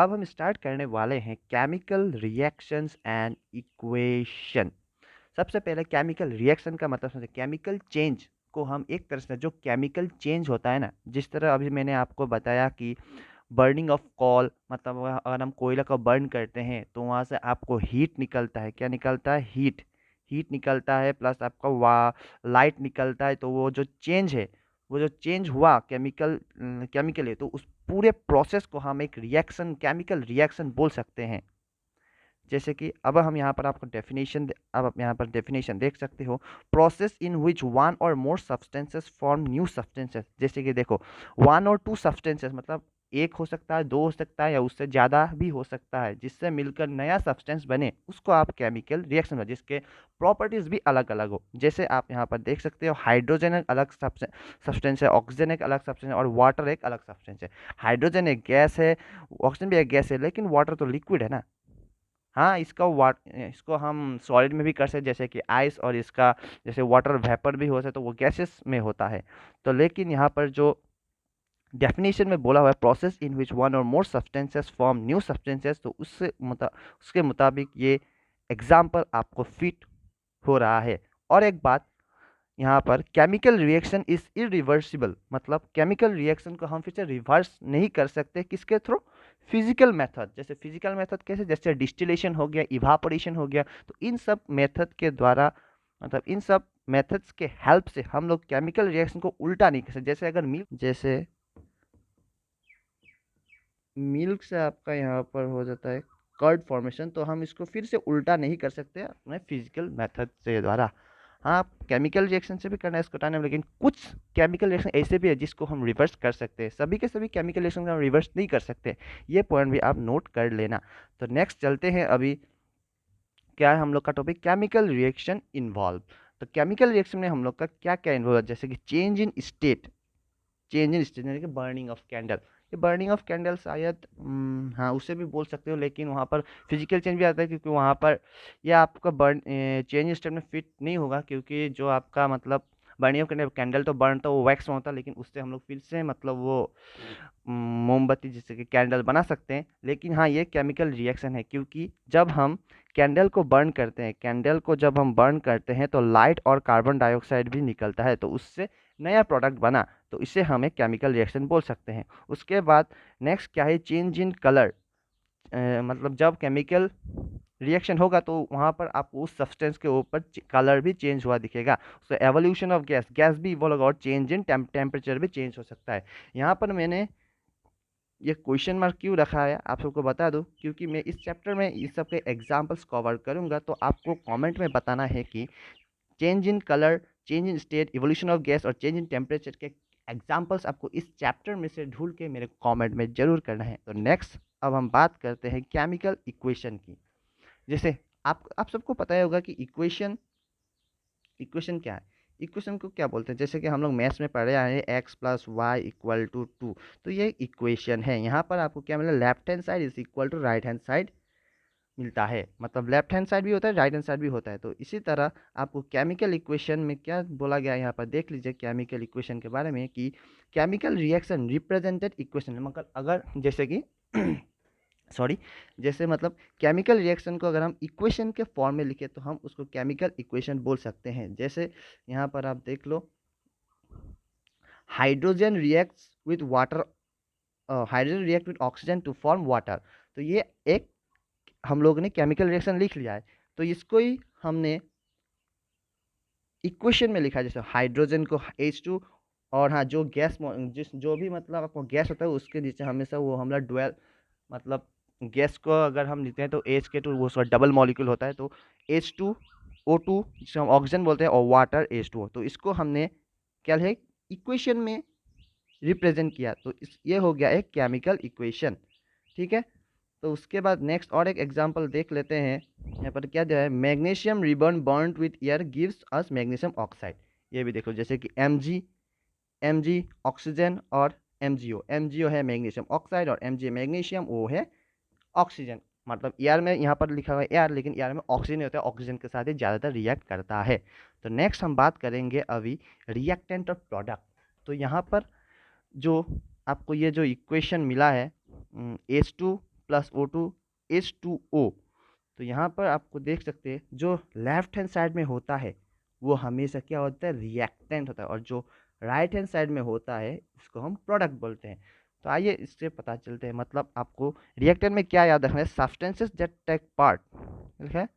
अब हम स्टार्ट करने वाले हैं केमिकल रिएक्शंस एंड इक्वेशन। सबसे पहले केमिकल रिएक्शन का मतलब समझे। केमिकल चेंज को हम एक तरह से, जो केमिकल चेंज होता है ना, जिस तरह अभी मैंने आपको बताया कि बर्निंग ऑफ कॉल, मतलब अगर हम कोयला को बर्न करते हैं तो वहाँ से आपको हीट निकलता है। क्या निकलता है? हीट। हीट निकलता है प्लस आपका लाइट निकलता है। तो वो जो चेंज है, वो जो चेंज हुआ केमिकली, तो उस पूरे प्रोसेस को हम एक रिएक्शन, केमिकल रिएक्शन बोल सकते हैं। जैसे कि अब हम यहाँ पर आपको डेफिनेशन, अब आप यहाँ पर डेफिनेशन देख सकते हो। प्रोसेस इन विच वन और मोर सब्सटेंसेस फॉर्म न्यू सब्सटेंसेस। जैसे कि देखो, वन और टू सब्सटेंसेस मतलब एक हो सकता है, दो हो सकता है, या उससे ज़्यादा भी हो सकता है, जिससे मिलकर नया सब्सटेंस बने, उसको आप केमिकल रिएक्शन हो, जिसके प्रॉपर्टीज भी अलग अलग हो। जैसे आप यहाँ पर देख सकते हो, हाइड्रोजन एक अलग सब्सटेंस है, ऑक्सीजन एक अलग सब्सटेंस है, और वाटर एक अलग सब्सटेंस है। हाइड्रोजन एक गैस है, ऑक्सीजन भी एक गैस है, लेकिन वाटर तो लिक्विड है ना। हाँ, इसको हम सॉलिड में भी कर सकते, जैसे कि आइस, और इसका जैसे वाटर वेपर भी हो सकता है, तो वो गैसेस में होता है। तो लेकिन यहाँ पर जो डेफिनेशन में बोला हुआ है, प्रोसेस इन विच वन और मोर सब्सटेंसेस फॉर्म न्यू सब्सटेंसेस, तो उसके मुताबिक ये एग्जाम्पल आपको फिट हो रहा है। और एक बात यहाँ पर, केमिकल रिएक्शन इज इरिवर्सिबल, मतलब केमिकल रिएक्शन को हम फिर से रिवर्स नहीं कर सकते। किसके थ्रू? Physical method. जैसे फिजिकल मेथड कैसे? जैसे डिस्टिलेशन हो गया, इवापोरेशन हो गया। तो इन सब मेथड के द्वारा, मतलब इन सब मेथड्स के हेल्प से हम लोग केमिकल रिएक्शन को उल्टा नहीं कर सकते। जैसे अगर मिल्क से आपका यहाँ पर हो जाता है कर्ड फॉर्मेशन, तो हम इसको फिर से उल्टा नहीं कर सकते अपने फिजिकल मेथड से द्वारा। हाँ, केमिकल रिएक्शन से भी करना है इसको टाइम, लेकिन कुछ केमिकल रिएक्शन ऐसे भी है जिसको हम रिवर्स कर सकते हैं। सभी के सभी केमिकल रिएक्शन को हम रिवर्स नहीं कर सकते। ये पॉइंट भी आप नोट कर लेना। तो नेक्स्ट चलते हैं। अभी क्या है हम लोग का टॉपिक? Chemical reaction involve. तो केमिकल रिएक्शन में हम लोग का क्या क्या इन्वॉल्व है? जैसे कि चेंज इन स्टेट, यानी कि बर्निंग ऑफ कैंडल। ये बर्निंग ऑफ कैंडल शायद हाँ, उसे भी बोल सकते हो, लेकिन वहाँ पर फिजिकल चेंज भी आता है, क्योंकि वहाँ पर यह आपका बर्न चेंज स्टेप में फिट नहीं होगा, क्योंकि जो आपका मतलब बर्निंग ऑफ कैंडल, कैंडल तो बर्न तो वो वैक्स में होता है, लेकिन उससे हम लोग फिर से मतलब वो मोमबत्ती जैसे कि कैंडल बना सकते हैं। लेकिन हाँ, ये केमिकल रिएक्शन है, क्योंकि जब हम कैंडल को बर्न करते हैं, तो लाइट और कार्बन डाइऑक्साइड भी निकलता है, तो उससे नया प्रोडक्ट बना, तो इसे हम एक केमिकल रिएक्शन बोल सकते हैं। उसके बाद नेक्स्ट क्या है? Change in colour. मतलब जब केमिकल रिएक्शन होगा तो वहाँ पर आपको उस सब्सटेंस के ऊपर कलर भी चेंज हुआ दिखेगा। सो एवोल्यूशन ऑफ गैस, गैस भी इवॉल्व होगा, और चेंज इन टेम्परेचर भी चेंज हो सकता है। यहाँ पर मैंने ये क्वेश्चन मार्क क्यों रखा है आप सबको बता दूं, क्योंकि मैं इस चैप्टर में इस सब के एग्जाम्पल्स कवर करूंगा। तो आपको कमेंट में बताना है कि change in colour, change in state, evolution of gas और चेंज इन टेम्परेचर के एग्जाम्पल्स आपको इस चैप्टर में से ढूंढ के मेरे कमेंट में जरूर करना है। तो नेक्स्ट अब हम बात करते हैं केमिकल इक्वेशन की। जैसे आप सबको पता ही होगा कि इक्वेशन इक्वेशन क्या है। इक्वेशन को क्या बोलते हैं? जैसे कि हम लोग मैथ्स में पढ़े आए हैं, x plus y equal to two. तो ये इक्वेशन है। यहाँ पर आपको क्या मिला? Left hand side is equal to right hand side मिलता है। मतलब लेफ्ट हैंड साइड भी होता है, राइट हैंड साइड भी होता है। तो इसी तरह आपको केमिकल इक्वेशन में क्या बोला गया है, यहाँ पर देख लीजिए केमिकल इक्वेशन के बारे में, कि केमिकल रिएक्शन रिप्रेजेंटेड इक्वेशन, मतलब अगर जैसे कि सॉरी, जैसे मतलब केमिकल रिएक्शन को अगर हम इक्वेशन के फॉर्म में लिखे तो हम उसको केमिकल इक्वेशन बोल सकते हैं। जैसे यहाँ पर आप देख लो, hydrogen reacts with water, hydrogen react with oxygen to form water. तो ये एक हम लोग ने केमिकल रिएक्शन लिख लिया है। तो इसको ही हमने इक्वेशन में लिखा है। जैसे हाइड्रोजन को H2, और हाँ, जो गैस जो भी मतलब आपको गैस होता है उसके नीचे हमेशा वो हम लोग डुअल, मतलब गैस को अगर हम लिखते हैं तो H2 वो उसका डबल मॉलिक्यूल होता है, तो H2O2 जिसे हम ऑक्सीजन बोलते हैं, और वाटर H2O। तो इसको हमने क्या है इक्वेशन में रिप्रेजेंट किया। तो ये हो गया एक केमिकल इक्वेशन। ठीक है। तो उसके बाद नेक्स्ट और एक एग्जांपल देख लेते हैं। यहाँ पर क्या दिया है? Magnesium ribbon burned with air gives us magnesium oxide. ये भी देखो, जैसे कि Mg ऑक्सीजन, और MgO है मैग्नीशियम ऑक्साइड, और Mg मैग्नीशियम, O है ऑक्सीजन। मतलब एयर में यहाँ पर लिखा हुआ है एयर, लेकिन एयर में ऑक्सीजन नहीं होता है, ऑक्सीजन के साथ ही ज़्यादातर रिएक्ट करता है। तो नेक्स्ट हम बात करेंगे अभी रिएक्टेंट और प्रोडक्ट। तो यहाँ पर जो आपको ये जो इक्वेशन मिला है, H2 प्लस O2 H2O। तो यहाँ पर आपको देख सकते हैं जो लेफ्ट हैंड साइड में होता है वो हमेशा क्या होता है, रिएक्टेंट होता है, और जो राइट हैंड साइड में होता है इसको हम प्रोडक्ट बोलते हैं। तो आइए इससे पता चलते हैं, मतलब आपको रिएक्टेंट में क्या याद रखना है, सब्सटेंसेस दैट टेक पार्ट, ठीक है,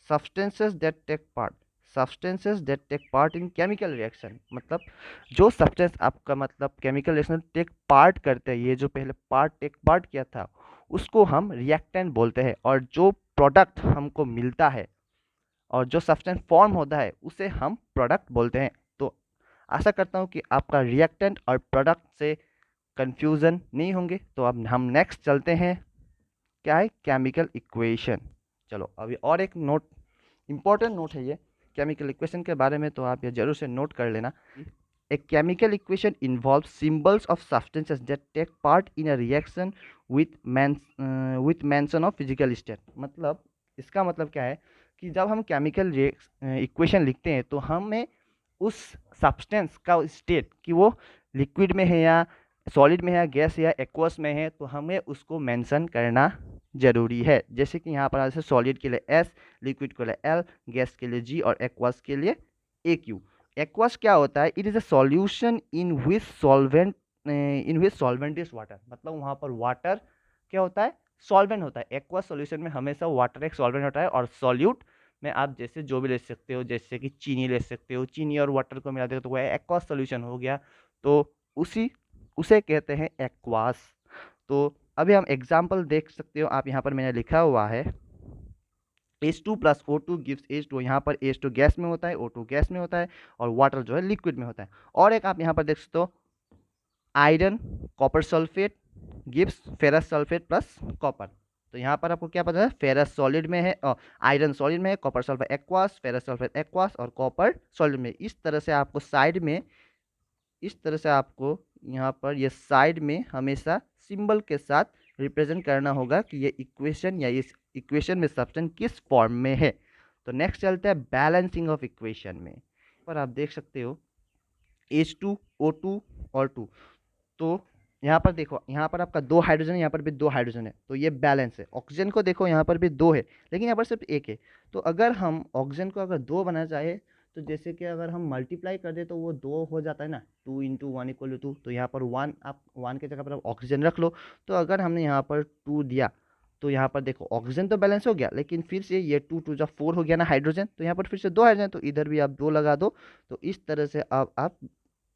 substances that take part, substances that take part in chemical reaction, मतलब जो सब्सटेंस आपका मतलब केमिकल रिएक्शन टेक पार्ट करते हैं, ये जो पहले पार्ट टेक पार्ट किया था उसको हम रिएक्टेंट बोलते हैं, और जो प्रोडक्ट हमको मिलता है और जो सब्सटेंस फॉर्म होता है उसे हम प्रोडक्ट बोलते हैं। तो आशा करता हूँ कि आपका रिएक्टेंट और प्रोडक्ट से कंफ्यूजन नहीं होंगे। तो अब हम नेक्स्ट चलते हैं, क्या है, केमिकल इक्वेशन। चलो अभी और एक नोट, इम्पोर्टेंट नोट है ये केमिकल इक्वेशन के बारे में, तो आप ये जरूर से नोट कर लेना। A chemical equation involves symbols of substances that take part in a reaction with mention of physical state। मतलब इसका मतलब क्या है कि जब हम केमिकल इक्वेशन लिखते हैं तो हमें उस सब्सटेंस का स्टेट कि वो लिक्विड में है या सॉलिड में है या गैस या एक्वस में है, तो हमें उसको मेंशन करना जरूरी है। जैसे कि यहाँ पर जैसे सॉलिड के लिए S, लिक्विड के लिए L, गैस के लिए G और एक्वस के लिए AQ। एक्वस क्या होता है, it is a solution in which solvent is water, मतलब वहाँ पर वाटर क्या होता है, सॉल्वेंट होता है। एक्वस सॉल्यूशन में हमेशा वाटर एक सॉल्वेंट होता है, और सॉल्यूट में आप जैसे जो भी ले सकते हो, जैसे कि चीनी ले सकते हो, चीनी और वाटर को मिला दे तो वह एक्वस सॉल्यूशन हो गया, तो उसे कहते हैं एक्वास। तो अभी हम एग्जाम्पल देख सकते हो, आप यहाँ पर मैंने लिखा हुआ है H2 plus O2 gives H2। यहाँ पर H2 गैस में होता है, O2 गैस में होता है, और वाटर जो है लिक्विड में होता है। और एक आप यहाँ पर देख सकते हो, iron copper sulphate gives ferrous sulphate plus copper. तो यहाँ पर आपको क्या पता है, फेरस सॉलिड में है, आयरन सॉलिड में है, copper sulphate aqueous, ferrous sulphate aqueous, और कॉपर सॉलिड में। इस तरह से आपको साइड में, इस तरह से आपको यहाँ पर ये साइड में हमेशा सिंबल के साथ रिप्रेजेंट करना होगा कि ये इक्वेशन या इस इक्वेशन में सब्सटेंस किस फॉर्म में है। तो नेक्स्ट चलते हैं बैलेंसिंग ऑफ इक्वेशन में। पर आप देख सकते हो H2 O2 और 2, तो यहाँ पर देखो, यहाँ पर आपका 2 हाइड्रोजन है, यहाँ पर भी 2 हाइड्रोजन है, तो ये बैलेंस है। ऑक्सीजन को देखो, यहाँ पर भी 2 है लेकिन यहाँ पर सिर्फ 1 है। तो अगर हम ऑक्सीजन को अगर 2 बनाना चाहे तो जैसे कि अगर हम मल्टीप्लाई कर दे तो वो 2 हो जाता है ना, 2 इंटू 1 इक्वल टू 2। तो यहाँ पर 1, आप 1 की जगह पर आप ऑक्सीजन रख लो। तो अगर हमने यहाँ पर 2 दिया तो यहाँ पर देखो ऑक्सीजन तो बैलेंस हो गया, लेकिन फिर से ये 2 2 जा 4 हो गया ना हाइड्रोजन, तो यहाँ पर फिर से 2 हाइड्रोजन, तो इधर भी आप 2 लगा दो। तो इस तरह से आप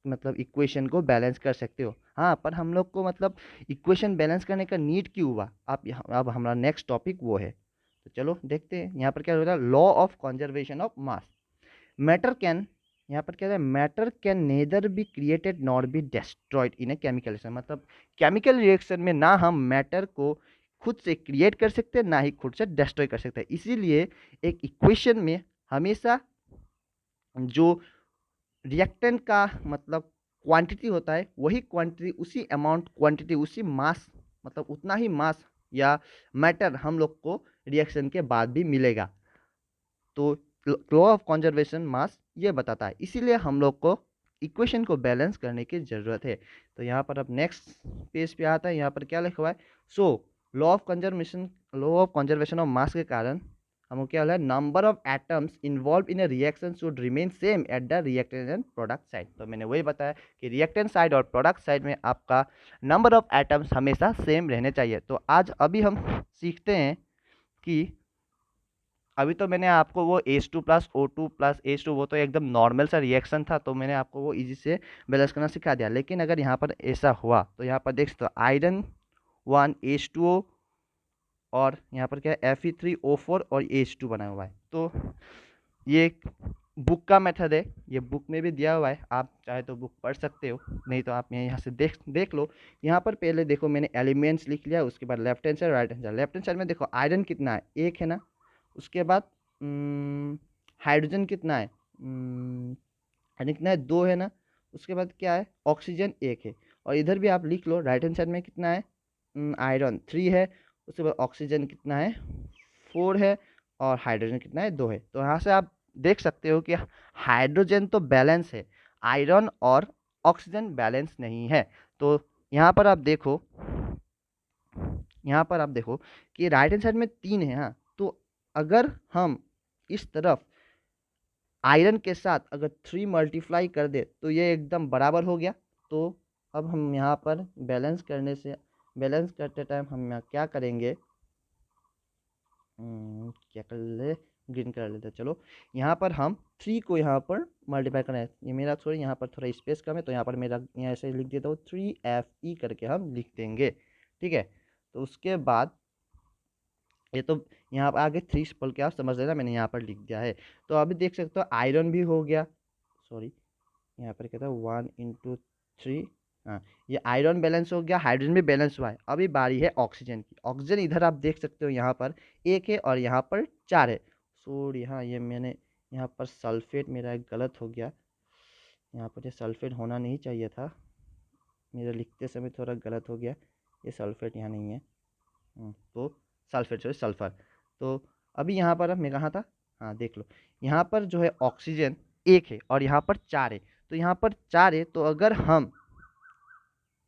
मतलब इक्वेशन को बैलेंस कर सकते हो। हाँ, पर हम लोग को मतलब इक्वेशन बैलेंस करने का नीड क्यों हुआ, आप यहाँ अब हमारा नेक्स्ट टॉपिक वो है। तो चलो देखते हैं यहाँ पर क्या हो रहा है, law of conservation of mass. Matter can, यहाँ पर क्या है, matter can nether be created nor be destroyed in a chemical reaction. मतलब केमिकल रिएक्शन में ना हम मैटर को खुद से क्रिएट कर सकते हैं ना ही खुद से डिस्ट्रॉय कर सकते हैं। इसीलिए एक इक्वेशन में हमेशा जो रिएक्टेंट का मतलब क्वांटिटी होता है, वही क्वांटिटी, उसी अमाउंट क्वांटिटी, उसी मास, मतलब उतना ही मास या मैटर हम लोग को रिएक्शन के बाद भी मिलेगा। तो लॉ ऑफ कंजर्वेशन मास ये बताता है, इसीलिए हम लोग को इक्वेशन को बैलेंस करने की ज़रूरत है। तो यहाँ पर अब नेक्स्ट पेज पे आता है, यहाँ पर क्या लिखा हुआ है, so law of conservation of mass के कारण हमको क्या होगा, number of atoms involve in A reaction should remain same at the reactant and product side. तो मैंने वही बताया कि रिएक्टेंट साइड और प्रोडक्ट साइड में आपका नंबर ऑफ एटम्स हमेशा सेम रहने चाहिए। तो आज अभी हम सीखते हैं कि अभी तो मैंने आपको वो H2 plus O2 plus H2 वो तो एकदम नॉर्मल सा रिएक्शन था, तो मैंने आपको वो इजी से बैलेंस करना सिखा दिया। लेकिन अगर यहाँ पर ऐसा हुआ तो यहाँ पर देख सकते हो आयरन 1 H2O, और यहाँ पर क्या है Fe3O4 और H2 बना हुआ है। तो ये बुक का मेथड है, ये बुक में भी दिया हुआ है, आप चाहे तो बुक पढ़ सकते हो, नहीं तो आप यहाँ से देख लो। यहाँ पर पहले देखो मैंने एलिमेंट्स लिख लिया, उसके बाद left hand side right hand side. Left hand side में देखो आयरन कितना है, 1 है ना, उसके बाद हाइड्रोजन कितना है, हाइड्रोजन कितना है, 2 है ना, उसके बाद क्या है, ऑक्सीजन 1 है। और इधर भी आप लिख लो राइट हैंड साइड में कितना है, आयरन 3 है, उसके बाद ऑक्सीजन कितना है, 4 है, और हाइड्रोजन कितना है, 2 है। तो यहाँ से आप देख सकते हो कि हाइड्रोजन तो बैलेंस है, आयरन और ऑक्सीजन बैलेंस नहीं है। तो यहाँ पर आप देखो यहाँ पर आप देखो कि राइट हैंड साइड में 3 है। हाँ, तो अगर हम इस तरफ आयरन के साथ अगर 3 मल्टीप्लाई कर दे तो ये एकदम बराबर हो गया। तो अब हम यहाँ पर बैलेंस करते टाइम हम यहाँ क्या करेंगे, क्या कर ले, ग्रीन कर लेते हैं। चलो यहाँ पर हम 3 को यहाँ पर मल्टीप्लाई करना है। ये मेरा सॉरी यहाँ पर थोड़ा स्पेस कम है, तो यहाँ पर मेरा यहाँ ऐसे लिख देता हूँ 3FE करके हम लिख देंगे। ठीक है, तो उसके बाद ये तो यहाँ पर आगे 3 बोल के आप समझ लेना, मैंने यहाँ पर लिख दिया है। तो अभी देख सकते हो आयरन भी हो गया, सॉरी यहाँ पर कहता है 1 × 3। हाँ, ये आयरन बैलेंस हो गया, हाइड्रोजन भी बैलेंस हुआ है। अभी बारी है ऑक्सीजन की। ऑक्सीजन इधर आप देख सकते हो यहाँ पर 1 है और यहाँ पर 4 है। सॉरी, हाँ ये मैंने यहाँ पर सल्फेट मेरा एक गलत हो गया, यहाँ पर ये सल्फेट होना नहीं चाहिए था, मेरा लिखते समय थोड़ा गलत हो गया। ये सल्फेट यहाँ नहीं है, तो सल्फेट सॉरी सल्फर। तो अभी यहाँ पर मैं कहाँ था, हाँ देख लो, यहाँ पर जो है ऑक्सीजन 1 है और यहाँ पर 4 है। तो यहाँ पर 4 है, तो अगर हम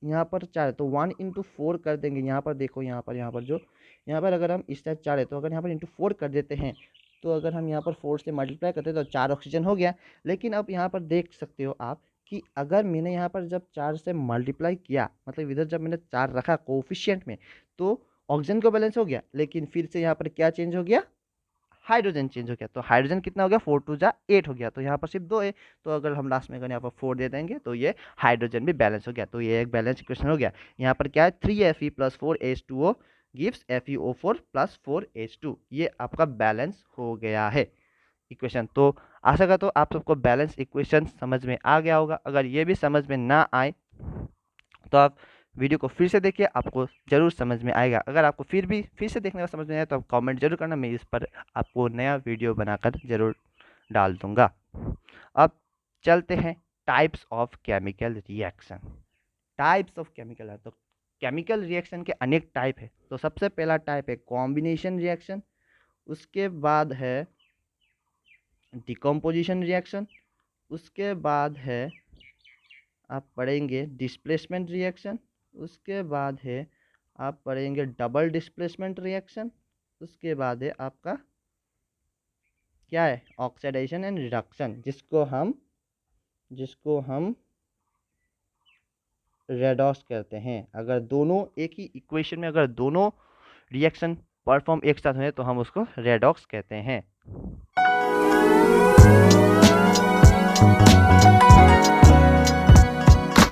यहाँ पर 4 है तो 1 × 4 कर देंगे। यहाँ पर देखो, यहाँ पर जो यहाँ पर अगर हम इस टाइप 4 है तो अगर यहाँ पर ×4 कर देते हैं, तो अगर हम यहाँ पर 4 से मल्टीप्लाई करते हैं तो 4 ऑक्सीजन हो गया। लेकिन अब यहाँ पर देख सकते हो आप कि अगर मैंने यहाँ पर जब 4 से मल्टीप्लाई किया, मतलब इधर जब मैंने 4 रखा कोफिशिएंट में, तो ऑक्सीजन का बैलेंस हो गया, लेकिन फिर से यहाँ पर क्या चेंज हो गया, हाइड्रोजन चेंज हो गया। तो हाइड्रोजन कितना हो गया, 4 × 2 = 8 हो गया। तो यहाँ पर सिर्फ 2 है, तो अगर हम लास्ट में अगर यहाँ पर 4 दे देंगे तो ये हाइड्रोजन भी बैलेंस हो गया। तो ये एक बैलेंस इक्वेशन हो गया। यहाँ पर क्या है, 3Fe + 4H2O gives FeO4 + 4H2। ये आपका बैलेंस हो गया है इक्वेशन। तो आशा करता हूँ आप सबको बैलेंस इक्वेशन समझ में आ गया होगा। अगर ये भी समझ में ना आए तो आप वीडियो को फिर से देखिए, आपको ज़रूर समझ में आएगा। अगर आपको फिर से देखने का समझ में आए तो आप कमेंट जरूर करना, मैं इस पर आपको नया वीडियो बनाकर ज़रूर डाल दूंगा। अब चलते हैं types of chemical reaction. Types of chemical है तो केमिकल रिएक्शन के अनेक टाइप है। तो सबसे पहला टाइप है कॉम्बिनेशन रिएक्शन, उसके बाद है डिकम्पोजिशन रिएक्शन, उसके बाद है आप पढ़ेंगे डिस्प्लेसमेंट रिएक्शन, उसके बाद है आप पढ़ेंगे डबल डिस्प्लेसमेंट रिएक्शन, उसके बाद है आपका क्या है, ऑक्सीडेशन एंड रिडक्शन, जिसको हम रेडॉक्स कहते हैं। अगर दोनों एक ही इक्वेशन में अगर दोनों रिएक्शन परफॉर्म एक साथ हुए तो हम उसको रेडॉक्स कहते हैं।